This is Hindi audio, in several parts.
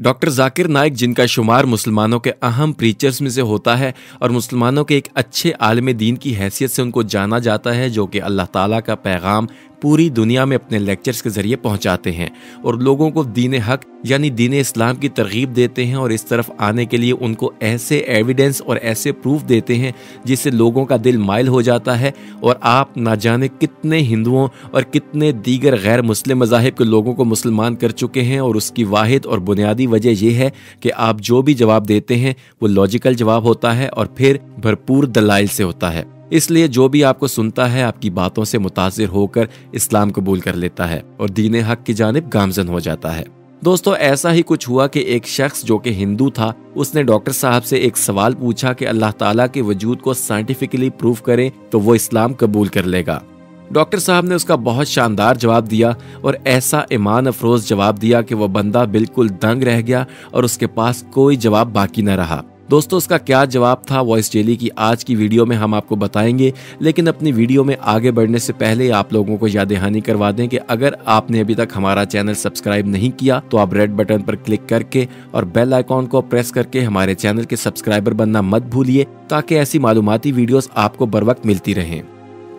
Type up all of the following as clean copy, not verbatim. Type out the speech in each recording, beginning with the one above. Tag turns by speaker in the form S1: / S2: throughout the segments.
S1: डॉक्टर जाकिर नाइक, जिनका शुमार मुसलमानों के अहम प्रीचर्स में से होता है और मुसलमानों के एक अच्छे आलिम दीन की हैसियत से उनको जाना जाता है, जो कि अल्लाह ताला का पैगाम पूरी दुनिया में अपने लेक्चर्स के जरिए पहुंचाते हैं और लोगों को दीन हक यानी दीन इस्लाम की तरगीब देते हैं और इस तरफ आने के लिए उनको ऐसे एविडेंस और ऐसे प्रूफ देते हैं जिससे लोगों का दिल माइल हो जाता है। और आप ना जाने कितने हिंदुओं और कितने दीगर गैर मुस्लिम मज़ाहिब के लोगों को मुसलमान कर चुके हैं, और उसकी वाहिद और बुनियादी वजह यह है कि आप जो भी जवाब देते हैं वो लॉजिकल जवाब होता है और फिर भरपूर दलाइल से होता है। इसलिए जो भी आपको सुनता है आपकी बातों से मुतासिर होकर इस्लाम कबूल कर लेता है और दीन हक की जानिब गामजन हो जाता है। दोस्तों, ऐसा ही कुछ हुआ कि एक शख्स जो कि हिंदू था, उसने डॉक्टर साहब से एक सवाल पूछा कि अल्लाह ताला के वजूद को साइंटिफिकली प्रूव करें तो वो इस्लाम कबूल कर लेगा। डॉक्टर साहब ने उसका बहुत शानदार जवाब दिया और ऐसा ईमान अफरोज जवाब दिया कि वह बंदा बिल्कुल दंग रह गया और उसके पास कोई जवाब बाकी न रहा। दोस्तों, उसका क्या जवाब था वॉइस डेली की आज की वीडियो में हम आपको बताएंगे, लेकिन अपनी वीडियो में आगे बढ़ने से पहले आप लोगों को याद दहानी करवा दें कि अगर आपने अभी तक हमारा चैनल सब्सक्राइब नहीं किया तो आप रेड बटन पर क्लिक करके और बेल आइकॉन को प्रेस करके हमारे चैनल के सब्सक्राइबर बनना मत भूलिए, ताकि ऐसी मालूमाती वीडियोस आपको बर वक्त मिलती रहें।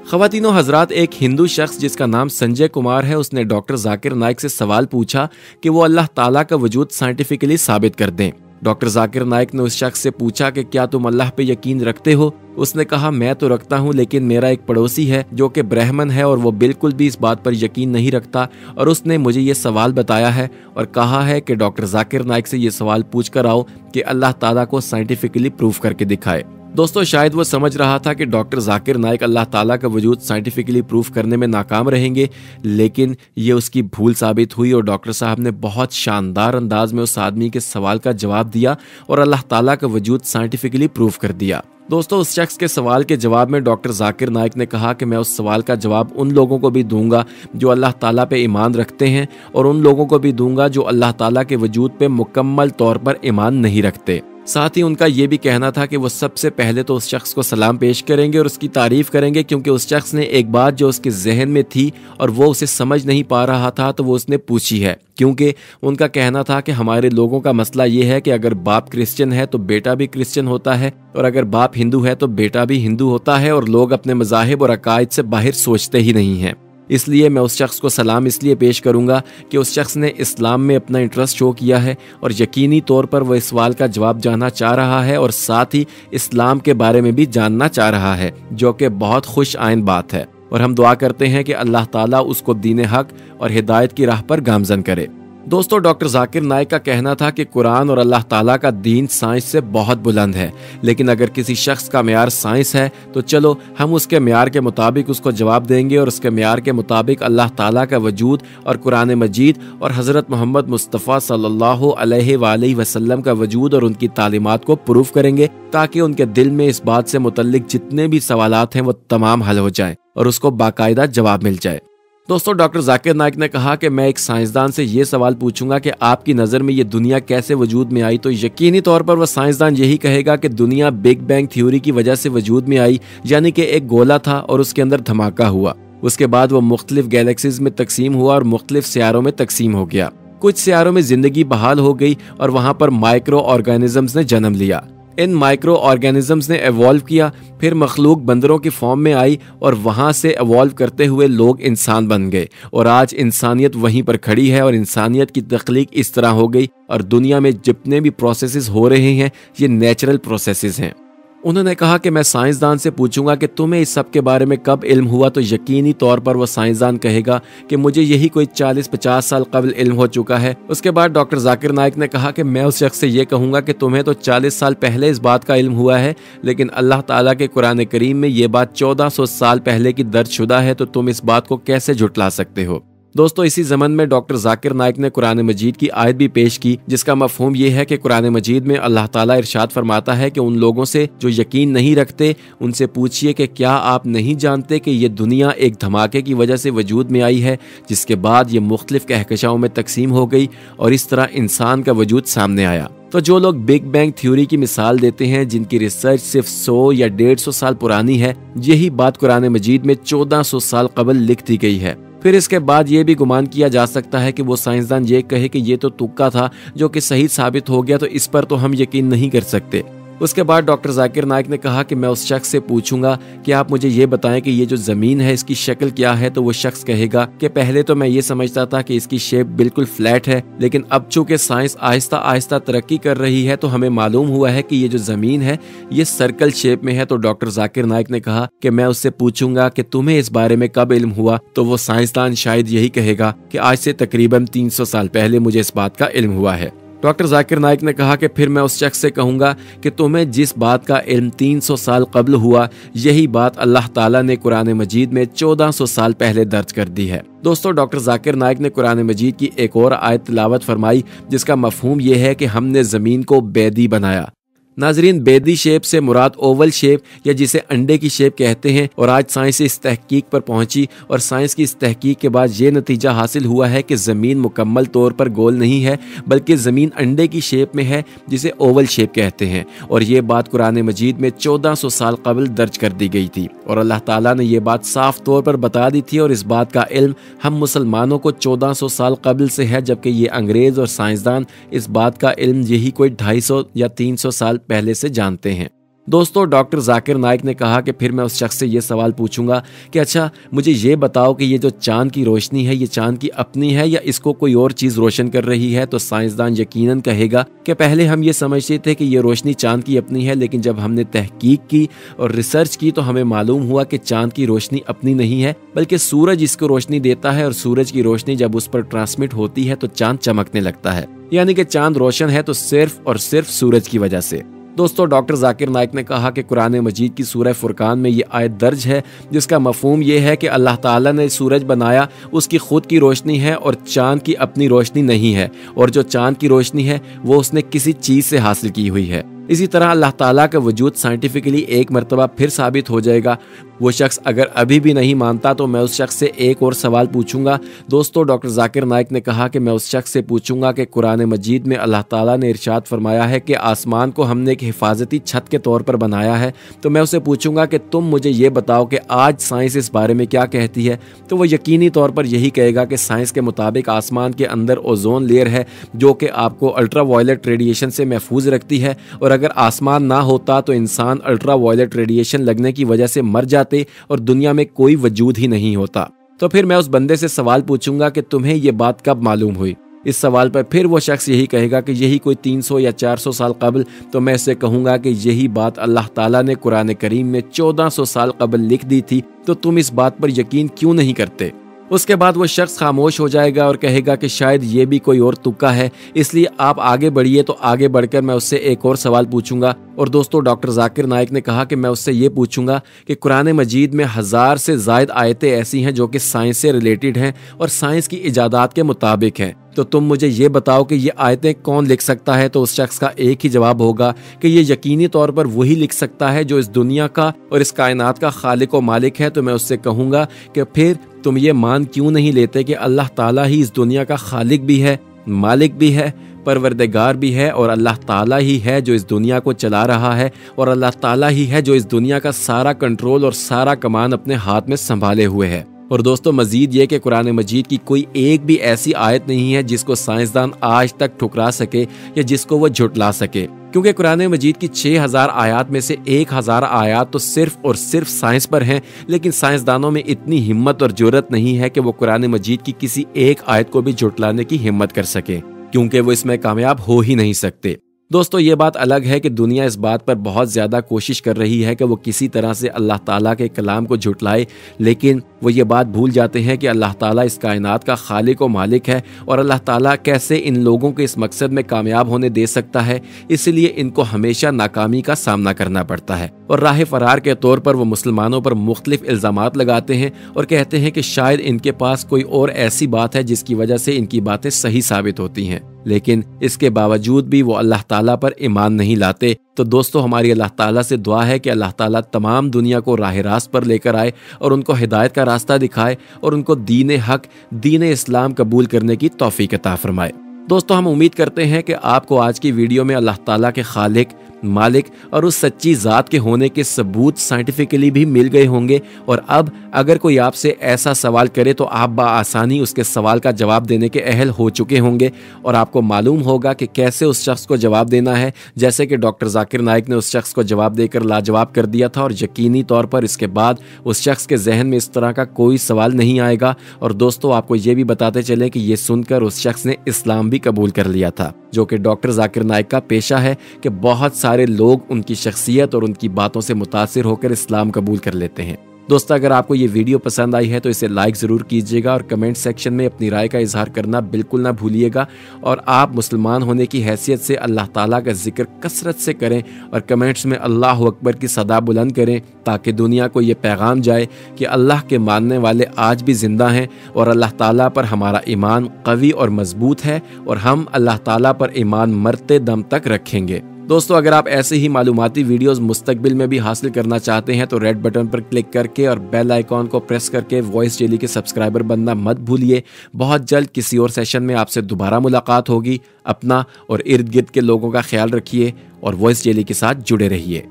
S1: ख़वातीनो हजरात, एक हिंदू शख्स जिसका नाम संजय कुमार है, उसने डॉक्टर जाकिर नाइक से सवाल पूछा कि वो अल्लाह ताला का वजूद साइंटिफिकली साबित कर दें। डॉक्टर जाकिर नाइक ने उस शख्स से पूछा कि क्या तुम अल्लाह पे यकीन रखते हो? उसने कहा, मैं तो रखता हूँ, लेकिन मेरा एक पड़ोसी है जो कि ब्राह्मण है और वो बिल्कुल भी इस बात पर यकीन नहीं रखता, और उसने मुझे ये सवाल बताया है और कहा है कि डॉक्टर जाकिर नाइक से ये सवाल पूछ कर आओ कि अल्लाह ताला को साइंटिफिकली प्रूफ करके दिखाए। दोस्तों, शायद वो समझ रहा था कि डॉक्टर जाकिर नाइक अल्लाह ताला का वजूद साइंटिफिकली प्रूफ करने में नाकाम रहेंगे, लेकिन ये उसकी भूल साबित हुई और डॉक्टर साहब ने बहुत शानदार अंदाज में उस आदमी के सवाल का जवाब दिया और अल्लाह ताला का वजूद साइंटिफिकली प्रूफ कर दिया। दोस्तों, उस शख्स के सवाल के जवाब में डॉक्टर जाकिर नाइक ने कहा कि मैं उस सवाल का जवाब उन लोगों को भी दूंगा जो अल्लाह ताला पे ईमान रखते हैं और उन लोगों को भी दूंगा जो अल्लाह ताला के वजूद पे मुकम्मल तौर पर ईमान नहीं रखते। साथ ही उनका ये भी कहना था कि वो सबसे पहले तो उस शख्स को सलाम पेश करेंगे और उसकी तारीफ करेंगे, क्योंकि उस शख्स ने एक बात जो उसके जहन में थी और वो उसे समझ नहीं पा रहा था तो वो उसने पूछी है। क्योंकि उनका कहना था कि हमारे लोगों का मसला ये है कि अगर बाप क्रिश्चियन है तो बेटा भी क्रिश्चियन होता है, और अगर बाप हिंदू है तो बेटा भी हिंदू होता है, और लोग अपने मज़ाहिब और अकायद से बाहर सोचते ही नहीं हैं। इसलिए मैं उस शख्स को सलाम इसलिए पेश करूंगा कि उस शख्स ने इस्लाम में अपना इंटरेस्ट शो किया है और यकीनी तौर पर वह इस सवाल का जवाब जानना चाह रहा है और साथ ही इस्लाम के बारे में भी जानना चाह रहा है, जो कि बहुत खुश आइन बात है। और हम दुआ करते हैं कि अल्लाह ताला उसको दीन हक और हिदायत की राह पर गामजन करे। दोस्तों, डॉक्टर जाकिर नाइक का कहना था कि कुरान और अल्लाह ताला का दीन साइंस से बहुत बुलंद है, लेकिन अगर किसी शख्स का म्यार साइंस है तो चलो हम उसके म्यार के मुताबिक उसको जवाब देंगे और उसके म्यार के मुताबिक अल्लाह ताला का वजूद और कुरान मजीद और हज़रत मोहम्मद मुस्तफ़ा सल्लल्लाहु अलैहि वसल्लम का वजूद और उनकी तालीमात को प्रूफ करेंगे, ताकि उनके दिल में इस बात से मुतल्लिक जितने भी सवालात हैं वो तमाम हल हो जाएं और उसको बाकायदा जवाब मिल जाए। दोस्तों, डॉक्टर जाकिर नाइक ने कहा कि मैं एक साइंसदान से ये सवाल पूछूंगा कि आपकी नज़र में ये दुनिया कैसे वजूद में आई, तो यकीनी तौर पर वह साइंसदान यही कहेगा कि दुनिया बिग बैंग थ्योरी की वजह से वजूद में आई, यानी कि एक गोला था और उसके अंदर धमाका हुआ। उसके बाद वो मुख्तलिफ गैलेक्सीज में तकसीम हुआ और मुख्तलिफ सियारों में तकसीम हो गया। कुछ सियारों में जिंदगी बहाल हो गई और वहां पर माइक्रो ऑर्गेनिजम्स ने जन्म लिया। इन माइक्रो ऑर्गेनिजम्स ने एवॉल्व किया, फिर मखलूक बंदरों की फॉर्म में आई और वहां से एवॉल्व करते हुए लोग इंसान बन गए, और आज इंसानियत वहीं पर खड़ी है और इंसानियत की तख्लीक इस तरह हो गई और दुनिया में जितने भी प्रोसेसेस हो रहे हैं ये नेचुरल प्रोसेसेस हैं। उन्होंने कहा कि मैं साइंसदान से पूछूंगा कि तुम्हें इस सब के बारे में कब इल्म हुआ, तो यकीनी तौर पर वो साइंसदान कहेगा कि मुझे यही कोई 40-50 साल कबल इल्म हो चुका है। उसके बाद डॉक्टर जाकिर नाइक ने कहा कि मैं उस शख्स से ये कहूंगा कि तुम्हें तो 40 साल पहले इस बात का इल्म हुआ है, लेकिन अल्लाह ताला के कुरान करीम में ये बात 1400 साल पहले की दर्ज शुदा है, तो तुम इस बात को कैसे झुटला सकते हो। दोस्तों, इसी ज़मन में डॉक्टर जाकिर नाइक ने कुरान मजीद की आयत भी पेश की, जिसका मफहूम ये है कि कुरान मजीद में अल्लाह ताला इरशाद फरमाता है कि उन लोगों से जो यकीन नहीं रखते उनसे पूछिए कि क्या आप नहीं जानते कि ये दुनिया एक धमाके की वजह से वजूद में आई है, जिसके बाद ये मुख्तलिफ कहकशाओं में तकसीम हो गई और इस तरह इंसान का वजूद सामने आया। तो जो लोग बिग बैंग थ्योरी की मिसाल देते हैं, जिनकी रिसर्च सिर्फ 100 या 150 साल पुरानी है, यही बात कुरान मजीद में 1400 साल कबल लिख दी गई है। फिर इसके बाद ये भी गुमान किया जा सकता है कि वो साइंसदान ये कहे कि ये तो तुक्का था जो कि सही साबित हो गया, तो इस पर तो हम यकीन नहीं कर सकते। उसके बाद डॉक्टर जाकिर नाइक ने कहा कि मैं उस शख्स से पूछूंगा कि आप मुझे ये बताएं कि ये जो ज़मीन है इसकी शक्ल क्या है। तो वो शख्स कहेगा कि पहले तो मैं ये समझता था कि इसकी शेप बिल्कुल फ्लैट है, लेकिन अब चूंकि साइंस आहिस्ता आहिस्ता तरक्की कर रही है तो हमें मालूम हुआ है कि ये जो ज़मीन है ये सर्कल शेप में है। तो डॉक्टर जाकिर नाइक ने कहा कि मैं उससे पूछूंगा कि तुम्हें इस बारे में कब इल्म हुआ। तो वो साइंसदान शायद यही कहेगा कि आज से तकरीबन 300 साल पहले मुझे इस बात का इल्म हुआ है। डॉक्टर जाकिर नाइक ने कहा कि फिर मैं उस शख्स से कहूंगा कि तुम्हें जिस बात का इल्म 300 साल कब्ल हुआ, यही बात अल्लाह ताला ने कुरान मजीद में 1400 साल पहले दर्ज कर दी है। दोस्तों, डॉक्टर जाकिर नाइक ने कुरान मजीद की एक और आयत तिलावत फरमाई जिसका मफहूम यह है कि हमने ज़मीन को बेदी बनाया। नाजरीन, बेदी शेप से मुराद ओवल शेप या जिसे अंडे की शेप कहते हैं। और आज साइंस इस तहकीक पर पहुंची और साइंस की इस तहकीक के बाद ये नतीजा हासिल हुआ है कि ज़मीन मुकम्मल तौर पर गोल नहीं है, बल्कि ज़मीन अंडे की शेप में है जिसे ओवल शेप कहते हैं। और ये बात कुरान मजीद में 1400 साल कबल दर्ज कर दी गई थी और अल्लाह ताला ने यह बात साफ तौर पर बता दी थी। और इस बात का इल्म हम मुसलमानों को 1400 साल कबल से है, जबकि ये अंग्रेज़ और साइंसदान इस बात का इल्म यही कोई 250 या 300 साल पहले से जानते हैं। दोस्तों, डॉक्टर जाकिर नाइक ने कहा कि फिर मैं उस शख्स से ये सवाल पूछूंगा कि अच्छा मुझे ये बताओ कि ये जो चांद की रोशनी है ये चांद की अपनी है या इसको कोई और चीज़ रोशन कर रही है। तो साइंसदान यकीनन कहेगा कि पहले हम ये समझते थे कि ये रोशनी चांद की अपनी है, लेकिन जब हमने तहकीक की और रिसर्च की तो हमें मालूम हुआ कि चांद की रोशनी अपनी नहीं है, बल्कि सूरज इसको रोशनी देता है और सूरज की रोशनी जब उस पर ट्रांसमिट होती है तो चांद चमकने लगता है। यानी कि चांद रोशन है तो सिर्फ और सिर्फ सूरज की वजह से। दोस्तों, डॉक्टर जाकिर नाइक ने कहा कि कुरान मजीद की सूरह फुरकान में ये आयत दर्ज है जिसका मफहूम ये है कि अल्लाह ताला ने सूरज बनाया, उसकी खुद की रोशनी है और चांद की अपनी रोशनी नहीं है, और जो चांद की रोशनी है वो उसने किसी चीज़ से हासिल की हुई है। इसी तरह अल्लाह ताला का वजूद साइंटिफिकली एक मरतबा फिर साबित हो जाएगा। वो शख्स अगर अभी भी नहीं मानता तो मैं उस शख्स से एक और सवाल पूछूंगा। दोस्तों, डॉक्टर जाकिर नाइक ने कहा कि मैं उस शख्स से पूछूंगा कि कुरान मजीद में अल्लाह ताला ने इरशाद फरमाया है कि आसमान को हमने एक हिफाजती छत के तौर पर बनाया है। तो मैं उसे पूछूंगा कि तुम मुझे ये बताओ कि आज साइंस इस बारे में क्या कहती है। तो वो यकीनी तौर पर यही कहेगा कि साइंस के मुताबिक आसमान के अंदर ओजोन लेयर है जो कि आपको अल्ट्रा वायलेट रेडिएशन से महफूज रखती है, और अगर आसमान ना होता तो इंसान अल्ट्रा वायलेट रेडिएशन लगने की वजह से मर जाते और दुनिया में कोई वजूद ही नहीं होता। तो फिर मैं उस बंदे से सवाल पूछूंगा कि तुम्हें ये बात कब मालूम हुई। इस सवाल पर फिर वो शख्स यही कहेगा कि यही कोई 300 या 400 साल कबल। तो मैं इससे कहूंगा कि यही बात अल्लाह ताला ने कुरान करीम में 1400 साल कबल लिख दी थी, तो तुम इस बात पर यकीन क्यों नहीं करते। उसके बाद वो शख्स खामोश हो जाएगा और कहेगा कि शायद ये भी कोई और तुक्का है, इसलिए आप आगे बढ़िए। तो आगे बढ़कर मैं उससे एक और सवाल पूछूंगा। और दोस्तों, डॉक्टर जाकिर नाइक ने कहा कि मैं उससे ये पूछूंगा कि कुरान मजीद में 1000 से ज़ायद आयतें ऐसी हैं जो कि साइंस से रिलेटेड हैं और साइंस की इजादात के मुताबिक हैं। तो तुम मुझे ये बताओ कि ये आयतें कौन लिख सकता है। तो उस शख्स का एक ही जवाब होगा कि ये यकीनी तौर पर वही लिख सकता है जो इस दुनिया का और इस कायनात का खालिक व मालिक है। तो मैं उससे कहूँगा कि फिर तुम ये मान क्यों नहीं लेते कि अल्लाह ताला ही इस दुनिया का खालिक भी है, मालिक भी है, परवरदिगार भी है, और अल्लाह ताला ही है जो इस दुनिया को चला रहा है, और अल्लाह ताला ही है जो इस दुनिया का सारा कंट्रोल और सारा कमान अपने हाथ में संभाले हुए है। और दोस्तों, मजीद ये कि कुरान मजीद की कोई एक भी ऐसी आयत नहीं है जिसको साइंसदान आज तक ठुकरा सके या जिसको वो झुटला सके, क्योंकि कुरान मजीद की 6000 आयात में से 1000 आयात तो सिर्फ और सिर्फ साइंस पर हैं। लेकिन साइंसदानों में इतनी हिम्मत और जुर्रत नहीं है कि वो कुरान मजीद की किसी एक आयत को भी झुटलाने की हिम्मत कर सके, क्योंकि वो इसमें कामयाब हो ही नहीं सकते। दोस्तों, ये बात अलग है कि दुनिया इस बात पर बहुत ज़्यादा कोशिश कर रही है कि वो किसी तरह से अल्लाह ताला के कलाम को झुटलाए, लेकिन वो ये बात भूल जाते हैं कि अल्लाह ताला इस कायनात का खालिक व मालिक है, और अल्लाह ताला कैसे इन लोगों को इस मकसद में कामयाब होने दे सकता है। इसलिए इनको हमेशा नाकामी का सामना करना पड़ता है, और राह फरार के तौर पर वो मुसलमानों पर मुख्तलिफ इल्ज़ामात लगाते हैं और कहते हैं कि शायद इनके पास कोई और ऐसी बात है जिसकी वजह से इनकी बातें सही साबित होती हैं, लेकिन इसके बावजूद भी वो अल्लाह ताला पर ईमान नहीं लाते। तो दोस्तों, हमारी अल्लाह ताला से दुआ है कि अल्लाह ताला तमाम दुनिया को राह रास्त पर लेकर आए और उनको हिदायत का रास्ता दिखाए और उनको दीन हक, दीन इस्लाम कबूल करने की तौफीक अता फरमाए। दोस्तों, हम उम्मीद करते हैं कि आपको आज की वीडियो में अल्लाह ताला के खालिक, मालिक और उस सच्ची ज़ात के होने के सबूत साइंटिफिकली भी मिल गए होंगे। और अब अगर कोई आपसे ऐसा सवाल करे तो आप बआसानी उसके सवाल का जवाब देने के अहल हो चुके होंगे और आपको मालूम होगा कि कैसे उस शख्स को जवाब देना है, जैसे कि डॉक्टर जाकिर नाइक ने उस शख्स को जवाब देकर लाजवाब कर दिया था। और यकीनी तौर पर इसके बाद उस शख्स के जहन में इस तरह का कोई सवाल नहीं आएगा। और दोस्तों, आपको ये भी बताते चले कि ये सुनकर उस शख्स ने इस्लाम भी कबूल कर लिया था, जो कि डॉक्टर जाकिर नाइक का पेशा है कि बहुत सारे लोग उनकी शख्सियत और उनकी बातों से मुतासिर होकर इस्लाम कबूल कर लेते हैं। दोस्तों, अगर आपको ये वीडियो पसंद आई है तो इसे लाइक ज़रूर कीजिएगा और कमेंट सेक्शन में अपनी राय का इजहार करना बिल्कुल ना भूलिएगा। और आप मुसलमान होने की हैसियत से अल्लाह ताला का जिक्र कसरत से करें और कमेंट्स में अल्लाह अकबर की सदा बुलंद करें, ताकि दुनिया को ये पैगाम जाए कि अल्लाह के मानने वाले आज भी ज़िंदा हैं और अल्लाह ताला पर हमारा ईमान कवी और मजबूत है और हम अल्लाह ताला पर ईमान मरते दम तक रखेंगे। दोस्तों, अगर आप ऐसे ही मालूमाती वीडियोस मुस्तकबिल में भी हासिल करना चाहते हैं तो रेड बटन पर क्लिक करके और बेल आइकॉन को प्रेस करके वॉइस डेली के सब्सक्राइबर बनना मत भूलिए। बहुत जल्द किसी और सेशन में आपसे दोबारा मुलाकात होगी। अपना और इर्द गिर्द के लोगों का ख्याल रखिए और वॉइस डेली के साथ जुड़े रहिए।